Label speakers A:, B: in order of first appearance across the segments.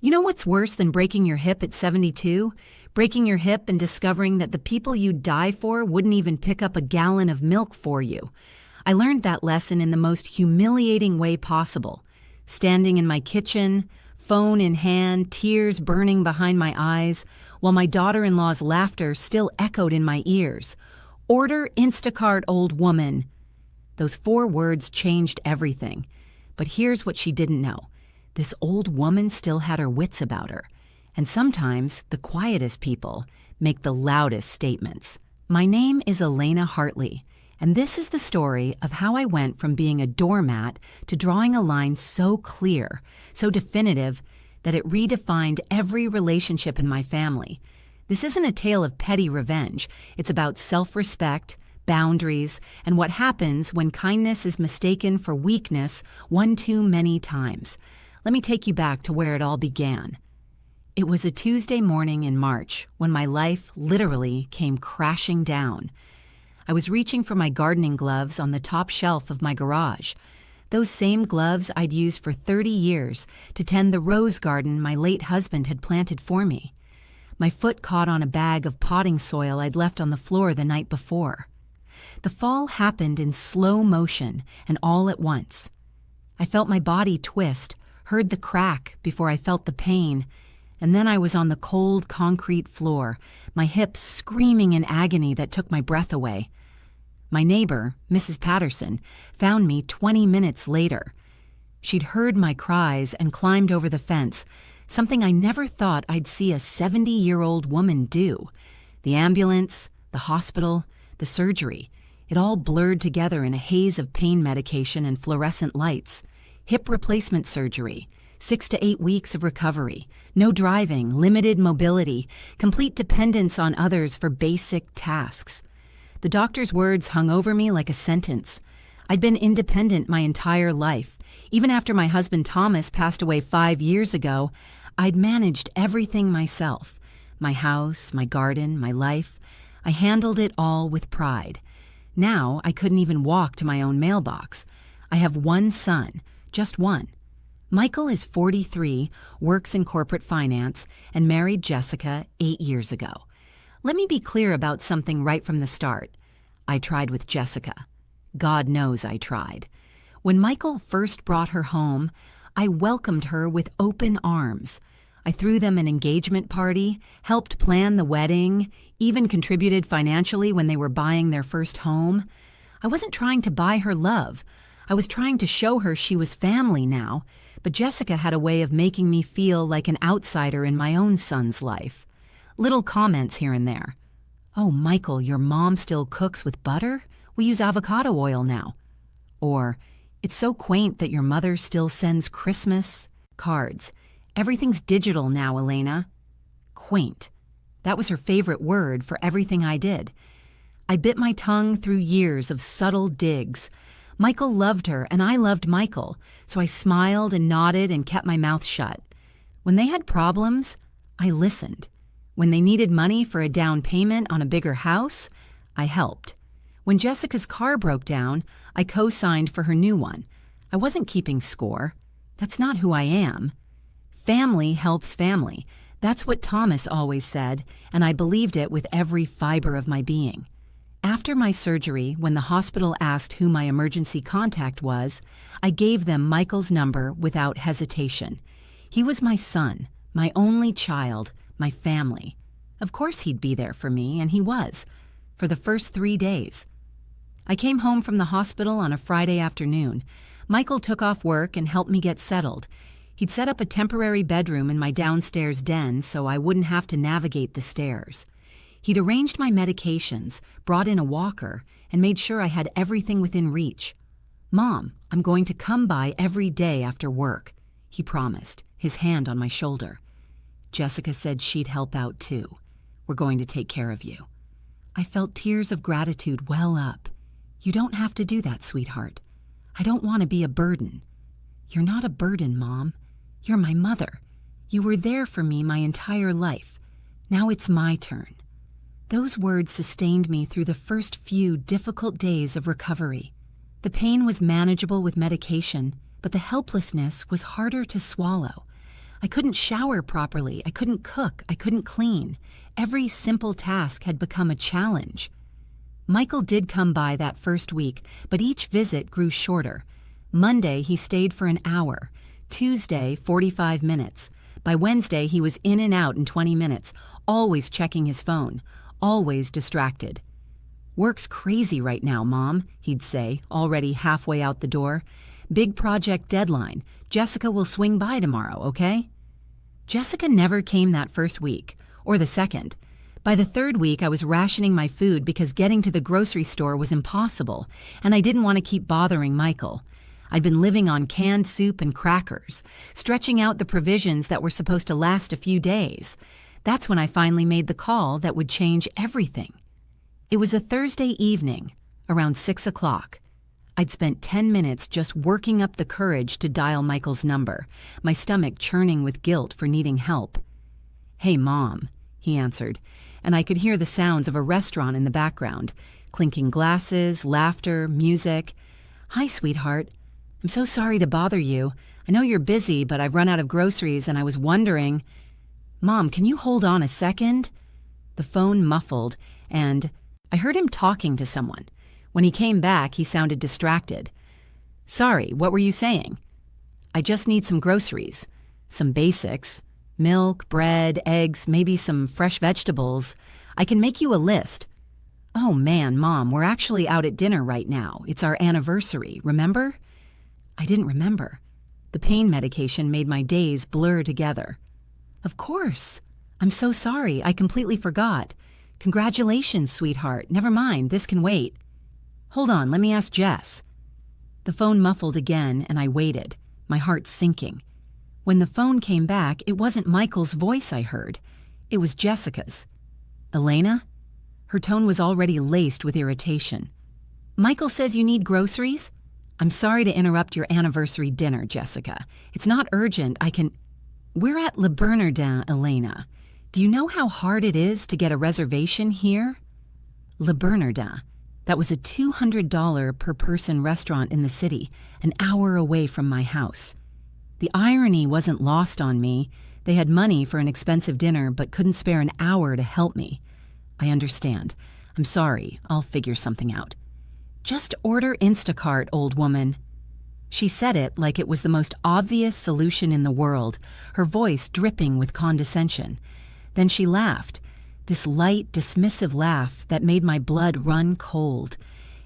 A: You know what's worse than breaking your hip at 72? Breaking your hip and discovering that the people you'd die for wouldn't even pick up a gallon of milk for you. I learned that lesson in the most humiliating way possible. Standing in my kitchen, phone in hand, tears burning behind my eyes, while my daughter-in-law's laughter still echoed in my ears. "Order Instacart, old woman." Those 4 words changed everything. But here's what she didn't know. This old woman still had her wits about her. And sometimes the quietest people make the loudest statements. My name is Elena Hartley, and this is the story of how I went from being a doormat to drawing a line so clear, so definitive, that it redefined every relationship in my family. This isn't a tale of petty revenge. It's about self-respect, boundaries, and what happens when kindness is mistaken for weakness one too many times. Let me take you back to where it all began. It was a Tuesday morning in March when my life literally came crashing down. I was reaching for my gardening gloves on the top shelf of my garage. Those same gloves I'd used for 30 years to tend the rose garden my late husband had planted for me. My foot caught on a bag of potting soil I'd left on the floor the night before. The fall happened in slow motion and all at once. I felt my body twist, heard the crack before I felt the pain, and then I was on the cold concrete floor, my hips screaming in agony that took my breath away. My neighbor, Mrs. Patterson, found me 20 minutes later. She'd heard my cries and climbed over the fence, something I never thought I'd see a 70-year-old woman do. The ambulance, the hospital, the surgery, it all blurred together in a haze of pain medication and fluorescent lights. Hip replacement surgery, 6 to 8 weeks of recovery, no driving, limited mobility, complete dependence on others for basic tasks. The doctor's words hung over me like a sentence. I'd been independent my entire life. Even after my husband Thomas passed away 5 years ago, I'd managed everything myself. My house, my garden, my life. I handled it all with pride. Now I couldn't even walk to my own mailbox. I have one son, just one. Michael is 43, works in corporate finance, and married Jessica 8 years ago. Let me be clear about something right from the start. I tried with Jessica. God knows I tried. When Michael first brought her home, I welcomed her with open arms. I threw them an engagement party, helped plan the wedding, even contributed financially when they were buying their first home. I wasn't trying to buy her love. I was trying to show her she was family now, but Jessica had a way of making me feel like an outsider in my own son's life. Little comments here and there. "Oh, Michael, your mom still cooks with butter? We use avocado oil now." Or, "It's so quaint that your mother still sends Christmas cards. Everything's digital now, Elena." Quaint. That was her favorite word for everything I did. I bit my tongue through years of subtle digs. Michael loved her, and I loved Michael, so I smiled and nodded and kept my mouth shut. When they had problems, I listened. When they needed money for a down payment on a bigger house, I helped. When Jessica's car broke down, I co-signed for her new one. I wasn't keeping score. That's not who I am. Family helps family. That's what Thomas always said, and I believed it with every fiber of my being. After my surgery, when the hospital asked who my emergency contact was, I gave them Michael's number without hesitation. He was my son, my only child, my family. Of course he'd be there for me, and he was, for the first 3 days. I came home from the hospital on a Friday afternoon. Michael took off work and helped me get settled. He'd set up a temporary bedroom in my downstairs den so I wouldn't have to navigate the stairs. He'd arranged my medications, brought in a walker, and made sure I had everything within reach. "Mom, I'm going to come by every day after work," he promised, his hand on my shoulder. Jessica said she'd help out too. "We're going to take care of you." I felt tears of gratitude well up. "You don't have to do that, sweetheart. I don't want to be a burden." "You're not a burden, Mom. You're my mother. You were there for me my entire life. Now it's my turn." Those words sustained me through the first few difficult days of recovery. The pain was manageable with medication, but the helplessness was harder to swallow. I couldn't shower properly, I couldn't cook, I couldn't clean. Every simple task had become a challenge. Michael did come by that first week, but each visit grew shorter. Monday, he stayed for an hour. Tuesday, 45 minutes. By Wednesday, he was in and out in 20 minutes, always checking his phone, always distracted. "Work's crazy right now, Mom," he'd say, already halfway out the door. "Big project deadline. Jessica will swing by tomorrow, okay?" Jessica never came that first week, or the second. By the third week, I was rationing my food because getting to the grocery store was impossible, and I didn't want to keep bothering Michael. I'd been living on canned soup and crackers, stretching out the provisions that were supposed to last a few days. That's when I finally made the call that would change everything. It was a Thursday evening, around 6 o'clock. I'd spent 10 minutes just working up the courage to dial Michael's number, my stomach churning with guilt for needing help. "Hey, Mom," he answered, and I could hear the sounds of a restaurant in the background, clinking glasses, laughter, music. "Hi, sweetheart. I'm so sorry to bother you. I know you're busy, but I've run out of groceries and I was wondering—" "Mom, can you hold on a second?" The phone muffled, and I heard him talking to someone. When he came back, he sounded distracted. "Sorry, what were you saying?" "I just need some groceries. Some basics. Milk, bread, eggs, maybe some fresh vegetables. I can make you a list." "Oh man, Mom, we're actually out at dinner right now. It's our anniversary, remember?" I didn't remember. The pain medication made my days blur together. "Of course. I'm so sorry. I completely forgot. Congratulations, sweetheart. Never mind. This can wait. Hold on. Let me ask Jess." The phone muffled again, and I waited, my heart sinking. When the phone came back, it wasn't Michael's voice I heard. It was Jessica's. "Elena?" Her tone was already laced with irritation. "Michael says you need groceries?" "I'm sorry to interrupt your anniversary dinner, Jessica. It's not urgent. I can—" "We're at Le Bernardin, Elena. Do you know how hard it is to get a reservation here?" Le Bernardin. That was a $200 per person restaurant in the city, an hour away from my house. The irony wasn't lost on me. They had money for an expensive dinner but couldn't spare an hour to help me. "I understand. I'm sorry. I'll figure something out." "Just order Instacart, old woman." She said it like it was the most obvious solution in the world, her voice dripping with condescension. Then she laughed, this light, dismissive laugh that made my blood run cold.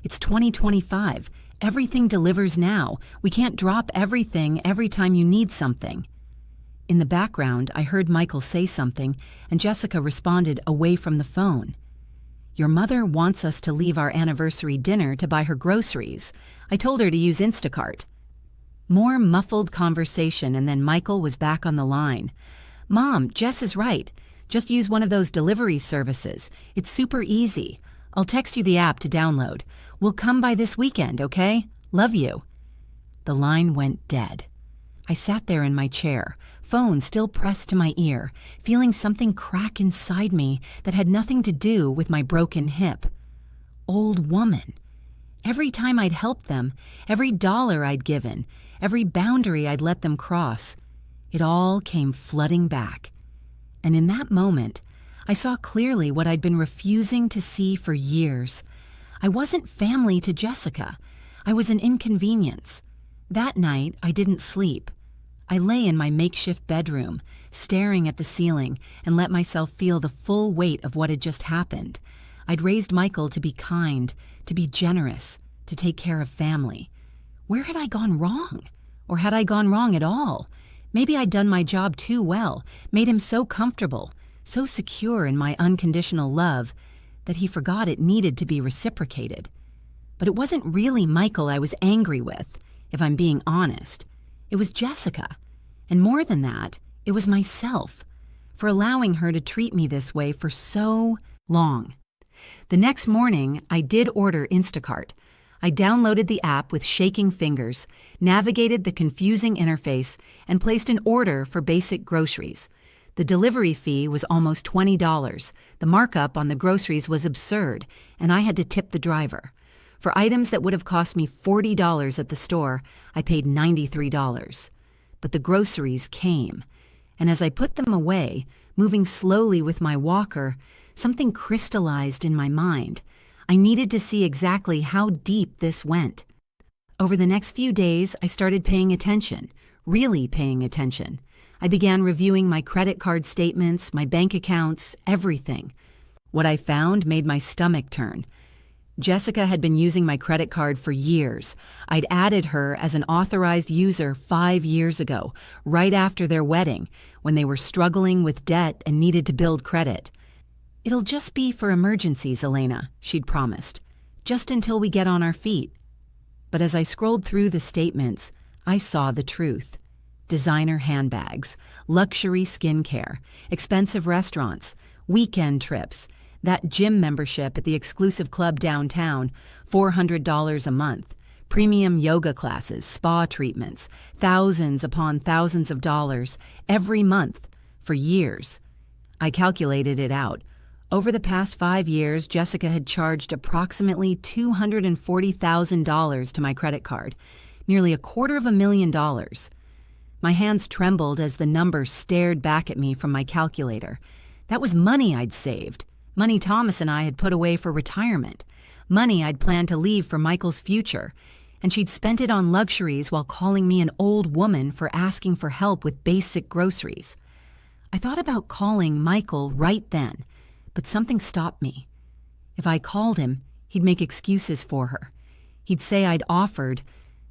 A: "It's 2025. Everything delivers now. We can't drop everything every time you need something." In the background, I heard Michael say something, and Jessica responded away from the phone. "Your mother wants us to leave our anniversary dinner to buy her groceries. I told her to use Instacart." More muffled conversation, and then Michael was back on the line. "Mom, Jess is right. Just use one of those delivery services. It's super easy. I'll text you the app to download. We'll come by this weekend, okay? Love you." The line went dead. I sat there in my chair, phone still pressed to my ear, feeling something crack inside me that had nothing to do with my broken hip. Old woman. Every time I'd helped them, every dollar I'd given, every boundary I'd let them cross, it all came flooding back. And in that moment, I saw clearly what I'd been refusing to see for years. I wasn't family to Jessica. I was an inconvenience. That night, I didn't sleep. I lay in my makeshift bedroom, staring at the ceiling, and let myself feel the full weight of what had just happened. I'd raised Michael to be kind, to be generous, to take care of family. Where had I gone wrong? Or had I gone wrong at all? Maybe I'd done my job too well, made him so comfortable, so secure in my unconditional love, that he forgot it needed to be reciprocated. But it wasn't really Michael I was angry with, if I'm being honest. It was Jessica. And more than that, it was myself, for allowing her to treat me this way for so long. The next morning, I did order Instacart. I downloaded the app with shaking fingers, navigated the confusing interface, and placed an order for basic groceries. The delivery fee was almost $20. The markup on the groceries was absurd, and I had to tip the driver. For items that would have cost me $40 at the store, I paid $93. But the groceries came, And as I put them away, moving slowly with my walker, something crystallized in my mind. I needed to see exactly how deep this went. Over the next few days, I started paying attention, really paying attention. I began reviewing my credit card statements, my bank accounts, everything. What I found made my stomach turn. Jessica had been using my credit card for years. I'd added her as an authorized user 5 years ago, right after their wedding, when they were struggling with debt and needed to build credit. "It'll just be for emergencies, Elena," she'd promised, "just until we get on our feet." But as I scrolled through the statements, I saw the truth. Designer handbags, luxury skincare, expensive restaurants, weekend trips, that gym membership at the exclusive club downtown, $400 a month, premium yoga classes, spa treatments, thousands upon thousands of dollars every month for years. I calculated it out. Over the past 5 years, Jessica had charged approximately $240,000 to my credit card, nearly $250,000. My hands trembled as the number stared back at me from my calculator. That was money I'd saved. Money Thomas and I had put away for retirement. Money I'd planned to leave for Michael's future. And she'd spent it on luxuries while calling me an old woman for asking for help with basic groceries. I thought about calling Michael right then, but something stopped me. If I called him, he'd make excuses for her. He'd say I'd offered,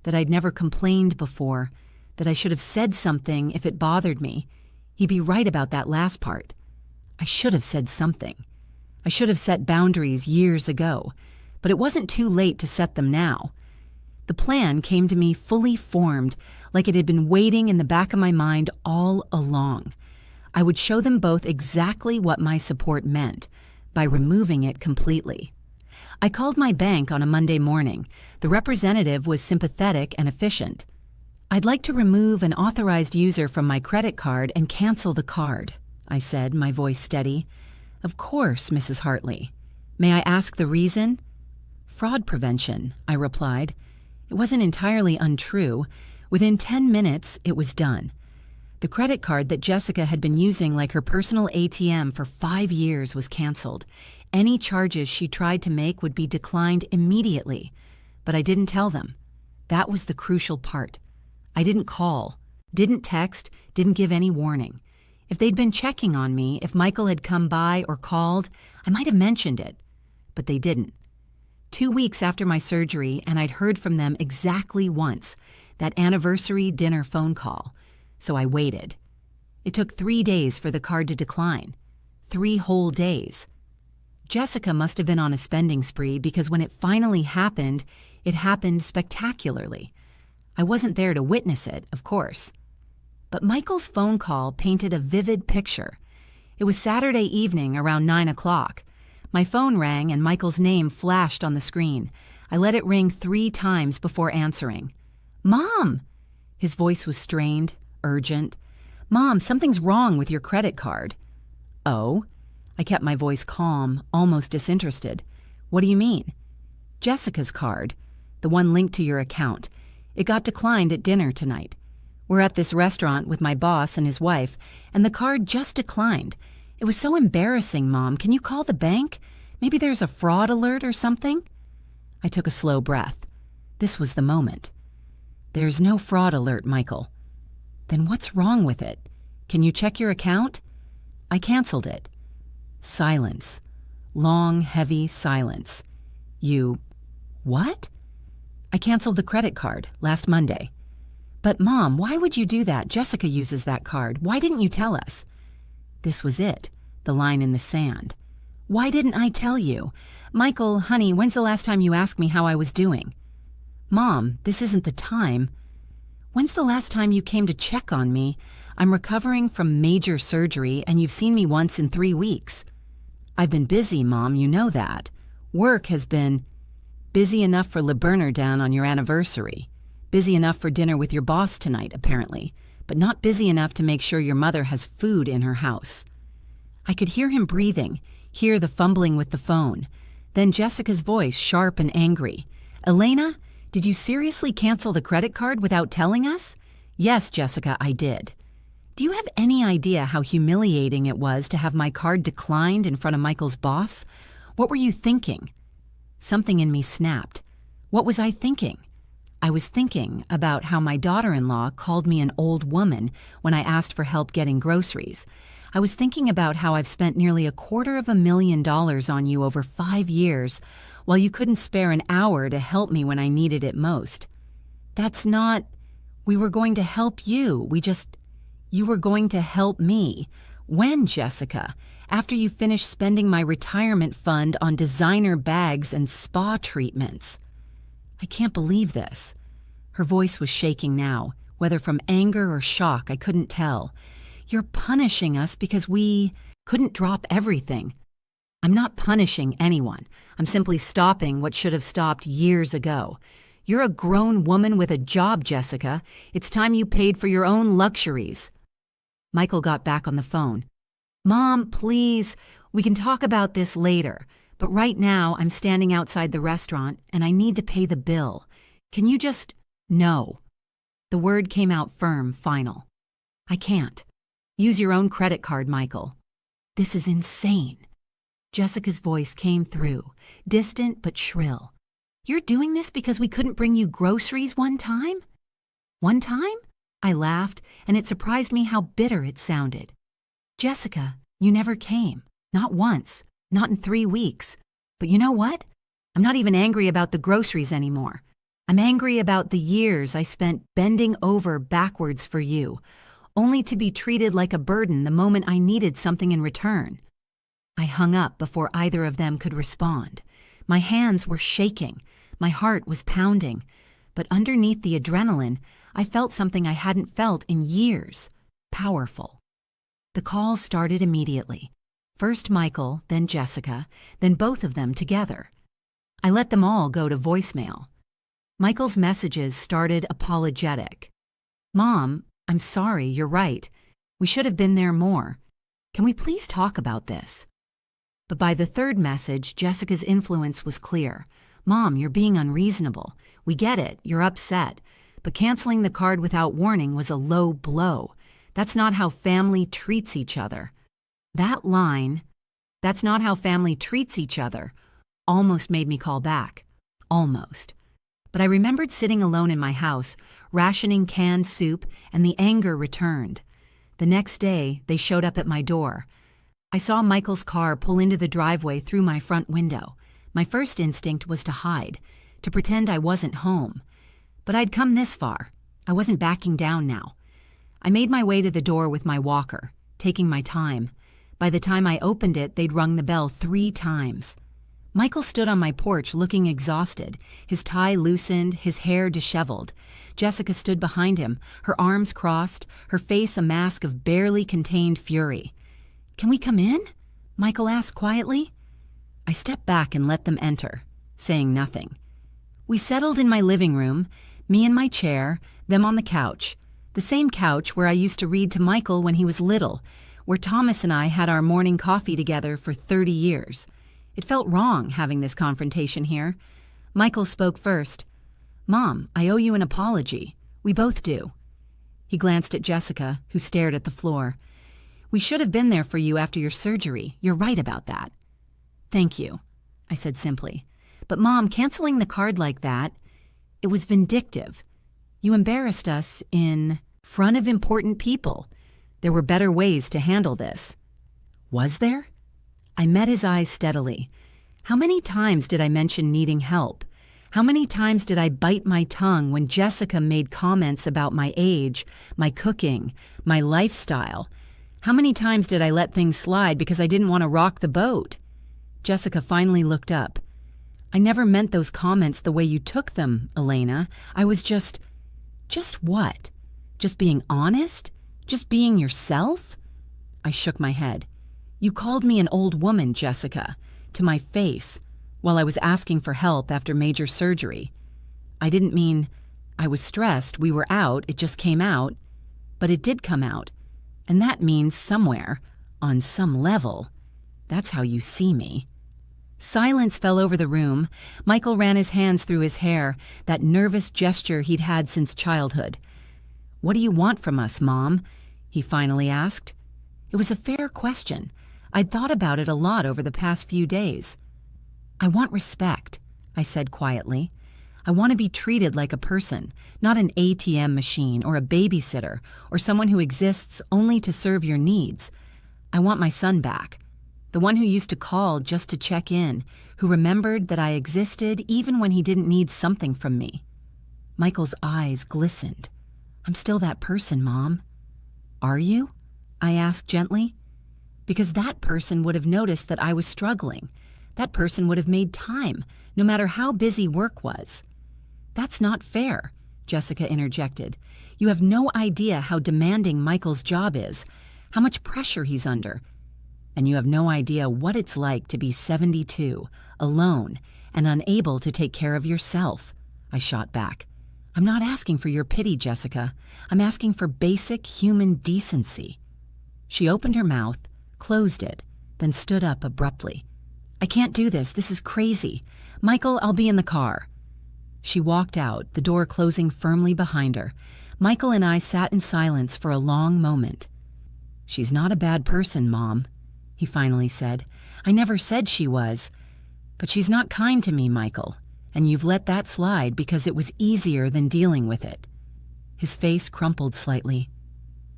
A: that I'd never complained before, that I should have said something if it bothered me. He'd be right about that last part. I should have said something. I should have set boundaries years ago, but it wasn't too late to set them now. The plan came to me fully formed, like it had been waiting in the back of my mind all along. I would show them both exactly what my support meant, by removing it completely. I called my bank on a Monday morning. The representative was sympathetic and efficient. "I'd like to remove an authorized user from my credit card and cancel the card," I said, my voice steady. "Of course, Mrs. Hartley. May I ask the reason?" "Fraud prevention," I replied. It wasn't entirely untrue. Within 10 minutes, it was done. The credit card that Jessica had been using like her personal ATM for 5 years was canceled. Any charges she tried to make would be declined immediately. But I didn't tell them. That was the crucial part. I didn't call, didn't text, didn't give any warning. If they'd been checking on me, if Michael had come by or called, I might have mentioned it. But they didn't. 2 weeks after my surgery, and I'd heard from them exactly once, that anniversary dinner phone call. So I waited. It took 3 days for the card to decline. 3 whole days. Jessica must have been on a spending spree because when it finally happened, it happened spectacularly. I wasn't there to witness it, of course. But Michael's phone call painted a vivid picture. It was Saturday evening around 9 o'clock. My phone rang and Michael's name flashed on the screen. I let it ring 3 times before answering. "Mom!" His voice was strained, urgent. "Mom, something's wrong with your credit card." "Oh?" I kept my voice calm, almost disinterested. "What do you mean?" "Jessica's card, the one linked to your account. It got declined at dinner tonight. We're at this restaurant with my boss and his wife, and the card just declined. It was so embarrassing, Mom. Can you call the bank? Maybe there's a fraud alert or something?" I took a slow breath. This was the moment. "There's no fraud alert, Michael." "Then what's wrong with it? Can you check your account?" I canceled it. Silence. Long, heavy silence. "You... what?" "I canceled the credit card last Monday." "But Mom, why would you do that? Jessica uses that card. Why didn't you tell us?" This was it, the line in the sand. "Why didn't I tell you? Michael, honey, when's the last time you asked me how I was doing?" "Mom, this isn't the time." "When's the last time you came to check on me? I'm recovering from major surgery and you've seen me once in 3 weeks." "I've been busy, Mom, you know that. Work has been busy enough for Le Bernardin on your anniversary. Busy enough for dinner with your boss tonight, apparently, but not busy enough to make sure your mother has food in her house." I could hear him breathing, hear the fumbling with the phone. Then Jessica's voice, sharp and angry. "Elena, did you seriously cancel the credit card without telling us?" "Yes, Jessica, I did." Do you have any idea how humiliating it was to have my card declined in front of Michael's boss? What were you thinking? Something in me snapped. What was I thinking? I was thinking about how my daughter-in-law called me an old woman when I asked for help getting groceries. I was thinking about how I've spent nearly $250,000 on you over 5 years, while you couldn't spare an hour to help me when I needed it most. That's not... We were going to help you. You were going to help me. When, Jessica? After you finished spending my retirement fund on designer bags and spa treatments. I can't believe this. Her voice was shaking now, whether from anger or shock, I couldn't tell. You're punishing us because we couldn't drop everything. I'm not punishing anyone. I'm simply stopping what should have stopped years ago. You're a grown woman with a job, Jessica. It's time you paid for your own luxuries. Michael got back on the phone. Mom, please, we can talk about this later, but right now I'm standing outside the restaurant and I need to pay the bill. Can you just... No. The word came out firm, final. I can't. Use your own credit card, Michael. This is insane. Jessica's voice came through, distant but shrill. You're doing this because we couldn't bring you groceries one time? One time? I laughed, and it surprised me how bitter it sounded. Jessica, you never came. Not once. Not in 3 weeks. But you know what? I'm not even angry about the groceries anymore. I'm angry about the years I spent bending over backwards for you, only to be treated like a burden the moment I needed something in return. I hung up before either of them could respond. My hands were shaking. My heart was pounding. But underneath the adrenaline, I felt something I hadn't felt in years. Powerful. The calls started immediately. First Michael, then Jessica, then both of them together. I let them all go to voicemail. Michael's messages started apologetic. Mom, I'm sorry, you're right. We should have been there more. Can we please talk about this? But by the third message, Jessica's influence was clear. Mom, you're being unreasonable. We get it, you're upset. But canceling the card without warning was a low blow. That's not how family treats each other. That line, that's not how family treats each other, almost made me call back. Almost. But I remembered sitting alone in my house, rationing canned soup, and the anger returned. The next day, they showed up at my door. I saw Michael's car pull into the driveway through my front window. My first instinct was to hide, to pretend I wasn't home. But I'd come this far. I wasn't backing down now. I made my way to the door with my walker, taking my time. By the time I opened it, they'd rung the bell 3 times. Michael stood on my porch looking exhausted, his tie loosened, his hair disheveled. Jessica stood behind him, her arms crossed, her face a mask of barely contained fury. "Can we come in?" Michael asked quietly. I stepped back and let them enter, saying nothing. We settled in my living room, me in my chair, them on the couch. The same couch where I used to read to Michael when he was little, where Thomas and I had our morning coffee together for 30 years. It felt wrong having this confrontation here. Michael spoke first. "Mom, I owe you an apology. We both do." He glanced at Jessica, who stared at the floor. "We should have been there for you after your surgery. You're right about that." "Thank you," I said simply. "But Mom, canceling the card like that, it was vindictive. You embarrassed us in front of important people. There were better ways to handle this." "Was there?" I met his eyes steadily. How many times did I mention needing help? How many times did I bite my tongue when Jessica made comments about my age, my cooking, my lifestyle? How many times did I let things slide because I didn't want to rock the boat? Jessica finally looked up. "I never meant those comments the way you took them, Elena. I was just what? Just being honest? Just being yourself?" I shook my head. "You called me an old woman, Jessica, to my face, while I was asking for help after major surgery. I didn't mean I was stressed, we were out, it just came out. But it did come out, and that means somewhere, on some level, that's how you see me." Silence fell over the room. Michael ran his hands through his hair, that nervous gesture he'd had since childhood. "What do you want from us, Mom? he finally asked. It was a fair question. I'd thought about it a lot over the past few days. I want respect, I said quietly. I want to be treated like a person, not an ATM machine or a babysitter or someone who exists only to serve your needs. I want my son back, the one who used to call just to check in, who remembered that I existed even when he didn't need something from me. Michael's eyes glistened. I'm still that person, Mom. Are you? I asked gently. Because that person would have noticed that I was struggling. That person would have made time, no matter how busy work was. That's not fair, Jessica interjected. You have no idea how demanding Michael's job is, how much pressure he's under. And you have no idea what it's like to be 72, alone, and unable to take care of yourself, I shot back. I'm not asking for your pity, Jessica. I'm asking for basic human decency. She opened her mouth, closed it, then stood up abruptly. I can't do this. This is crazy. Michael, I'll be in the car. She walked out, the door closing firmly behind her. Michael and I sat in silence for a long moment. She's not a bad person, Mom, he finally said. I never said she was. But she's not kind to me, Michael, and you've let that slide because it was easier than dealing with it. His face crumpled slightly.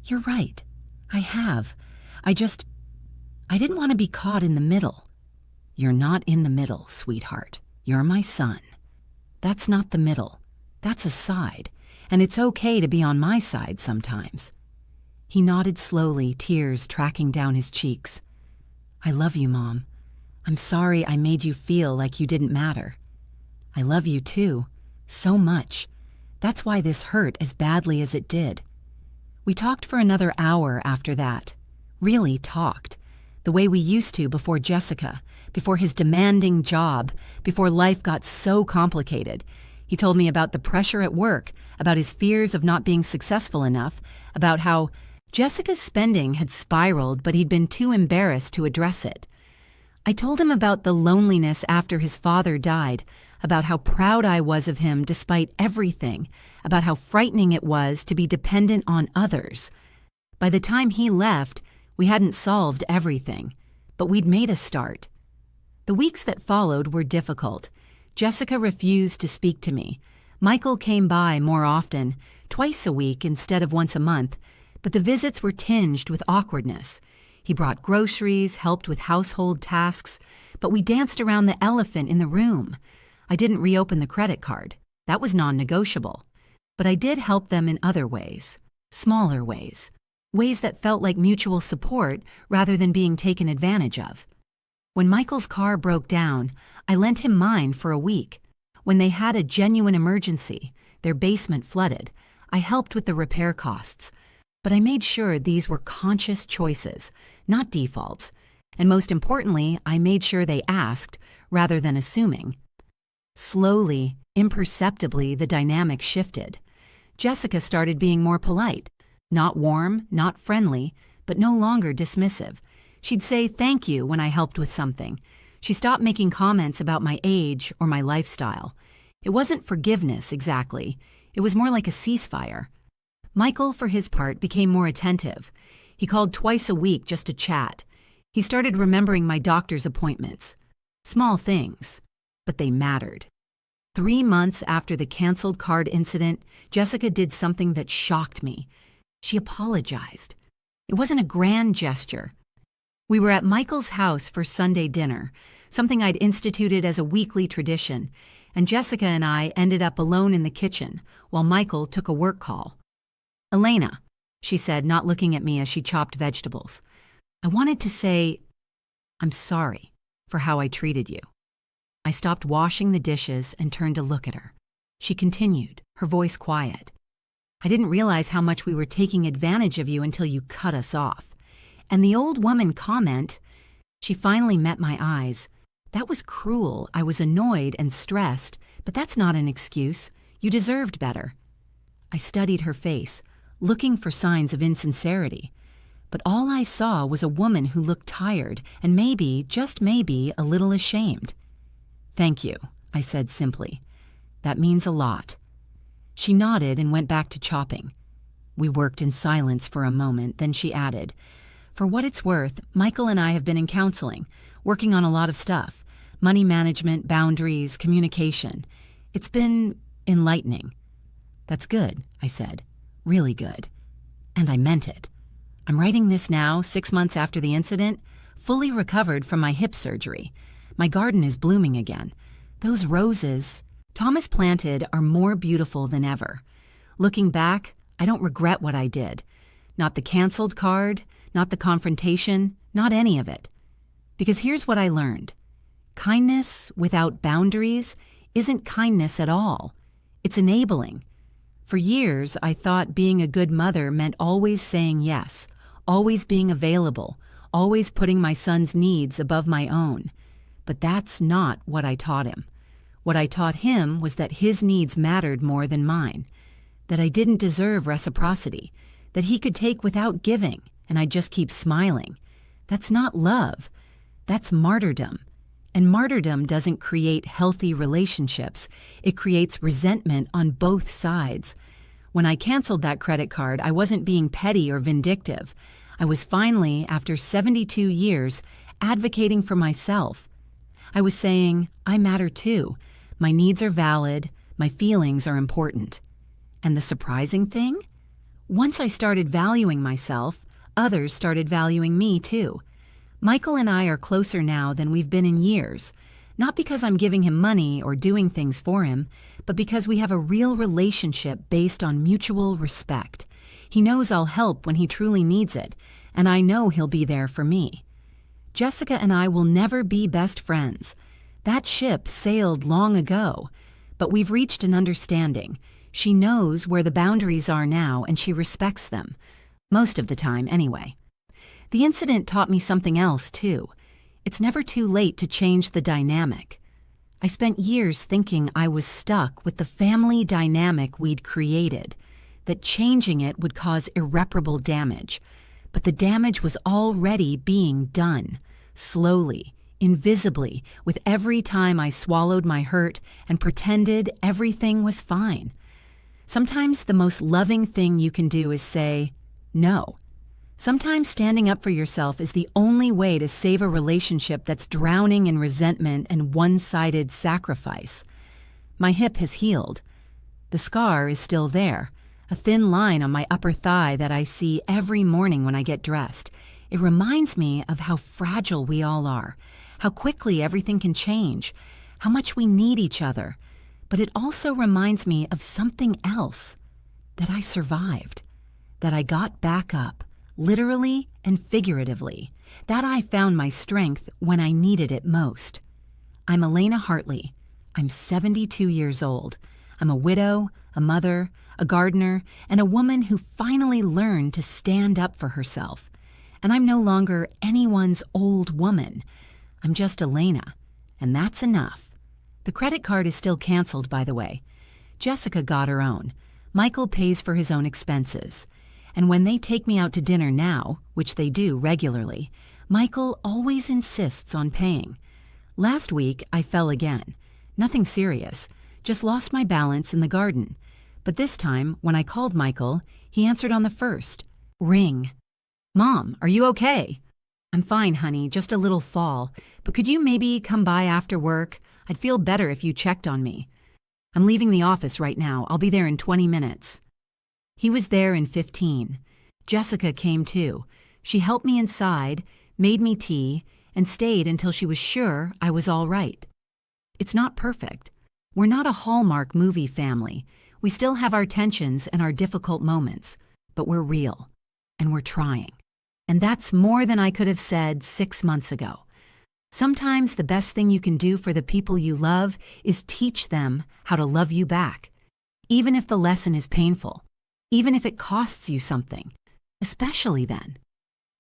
A: You're right. I have. I didn't want to be caught in the middle. You're not in the middle, sweetheart. You're my son. That's not the middle. That's a side, and it's okay to be on my side sometimes. He nodded slowly, tears tracking down his cheeks. I love you, Mom. I'm sorry I made you feel like you didn't matter. I love you too, so much. That's why this hurt as badly as it did. We talked for another hour after that. Really talked. The way we used to before Jessica, before his demanding job, before life got so complicated. He told me about the pressure at work, about his fears of not being successful enough, about how Jessica's spending had spiraled, but he'd been too embarrassed to address it. I told him about the loneliness after his father died, about how proud I was of him despite everything, about how frightening it was to be dependent on others. By the time he left, we hadn't solved everything, but we'd made a start. The weeks that followed were difficult. Jessica refused to speak to me. Michael came by more often, twice a week instead of once a month, but the visits were tinged with awkwardness. He brought groceries, helped with household tasks, but we danced around the elephant in the room. I didn't reopen the credit card. That was non-negotiable. But I did help them in other ways, smaller ways that felt like mutual support rather than being taken advantage of. When Michael's car broke down, I lent him mine for a week. When they had a genuine emergency, their basement flooded, I helped with the repair costs. But I made sure these were conscious choices, not defaults. And most importantly, I made sure they asked rather than assuming. Slowly, imperceptibly, the dynamic shifted. Jessica started being more polite. Not warm, not friendly, but no longer dismissive. She'd say thank you when I helped with something. She stopped making comments about my age or my lifestyle. It wasn't forgiveness, exactly. It was more like a ceasefire. Michael, for his part, became more attentive. He called twice a week just to chat. He started remembering my doctor's appointments. Small things, but they mattered. 3 months after the canceled card incident, Jessica did something that shocked me. She apologized. It wasn't a grand gesture. We were at Michael's house for Sunday dinner, something I'd instituted as a weekly tradition, and Jessica and I ended up alone in the kitchen while Michael took a work call. Elena, she said, not looking at me as she chopped vegetables. I wanted to say, I'm sorry for how I treated you. I stopped washing the dishes and turned to look at her. She continued, her voice quiet. I didn't realize how much we were taking advantage of you until you cut us off. And the old woman comment, she finally met my eyes. That was cruel. I was annoyed and stressed, but that's not an excuse. You deserved better. I studied her face, looking for signs of insincerity. But all I saw was a woman who looked tired and maybe, just maybe, a little ashamed. Thank you, I said simply. That means a lot. She nodded and went back to chopping. We worked in silence for a moment, then she added, "For what it's worth, Michael and I have been in counseling, working on a lot of stuff. Money management, boundaries, communication. It's been enlightening." "That's good," I said. "Really good." And I meant it. I'm writing this now, 6 months after the incident, fully recovered from my hip surgery. My garden is blooming again. Those roses Thomas planted are more beautiful than ever. Looking back, I don't regret what I did. Not the canceled card, not the confrontation, not any of it. Because here's what I learned. Kindness without boundaries isn't kindness at all. It's enabling. For years, I thought being a good mother meant always saying yes, always being available, always putting my son's needs above my own. But that's not what I taught him. What I taught him was that his needs mattered more than mine, that I didn't deserve reciprocity, that he could take without giving, and I'd just keep smiling. That's not love. That's martyrdom. And martyrdom doesn't create healthy relationships. It creates resentment on both sides. When I canceled that credit card, I wasn't being petty or vindictive. I was finally, after 72 years, advocating for myself. I was saying, I matter too. My needs are valid. My feelings are important. And the surprising thing? Once I started valuing myself, others started valuing me too. Michael and I are closer now than we've been in years, not because I'm giving him money or doing things for him, but because we have a real relationship based on mutual respect. He knows I'll help when he truly needs it, and I know he'll be there for me. Jessica and I will never be best friends. That ship sailed long ago, but we've reached an understanding. She knows where the boundaries are now, and she respects them. Most of the time, anyway. The incident taught me something else, too. It's never too late to change the dynamic. I spent years thinking I was stuck with the family dynamic we'd created, that changing it would cause irreparable damage. But the damage was already being done, slowly, invisibly, with every time I swallowed my hurt and pretended everything was fine. Sometimes the most loving thing you can do is say, no. Sometimes standing up for yourself is the only way to save a relationship that's drowning in resentment and one-sided sacrifice. My hip has healed. The scar is still there, a thin line on my upper thigh that I see every morning when I get dressed. It reminds me of how fragile we all are, how quickly everything can change, how much we need each other. But it also reminds me of something else, that I survived, that I got back up, literally and figuratively, that I found my strength when I needed it most. I'm Elena Hartley. I'm 72 years old. I'm a widow, a mother, a gardener, and a woman who finally learned to stand up for herself. And I'm no longer anyone's old woman. I'm just Elena, and that's enough. The credit card is still canceled, by the way. Jessica got her own. Michael pays for his own expenses. And when they take me out to dinner now, which they do regularly, Michael always insists on paying. Last week, I fell again. Nothing serious, just lost my balance in the garden. But this time, when I called Michael, he answered on the first. Ring. Mom, are you okay? I'm fine, honey, just a little fall. But could you maybe come by after work? I'd feel better if you checked on me. I'm leaving the office right now. I'll be there in 20 minutes. He was there in 15. Jessica came too. She helped me inside, made me tea, and stayed until she was sure I was all right. It's not perfect. We're not a Hallmark movie family. We still have our tensions and our difficult moments, but we're real, and we're trying. And that's more than I could have said 6 months ago. Sometimes the best thing you can do for the people you love is teach them how to love you back, even if the lesson is painful, even if it costs you something, especially then.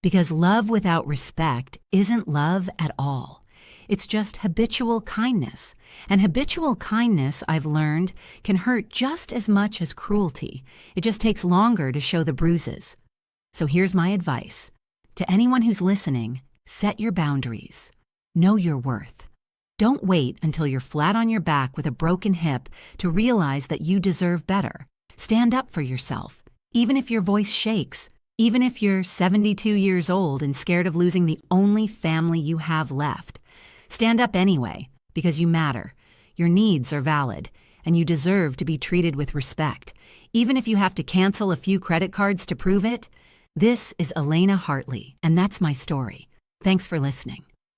A: Because love without respect isn't love at all. It's just habitual kindness. And habitual kindness, I've learned, can hurt just as much as cruelty. It just takes longer to show the bruises. So here's my advice. To anyone who's listening, set your boundaries. Know your worth. Don't wait until you're flat on your back with a broken hip to realize that you deserve better. Stand up for yourself, Even if your voice shakes, even if you're 72 years old and scared of losing the only family you have left, stand up anyway, because you matter. Your needs are valid, and you deserve to be treated with respect, even if you have to cancel a few credit cards to prove it. This is Elena Hartley, and that's my story. Thanks for listening.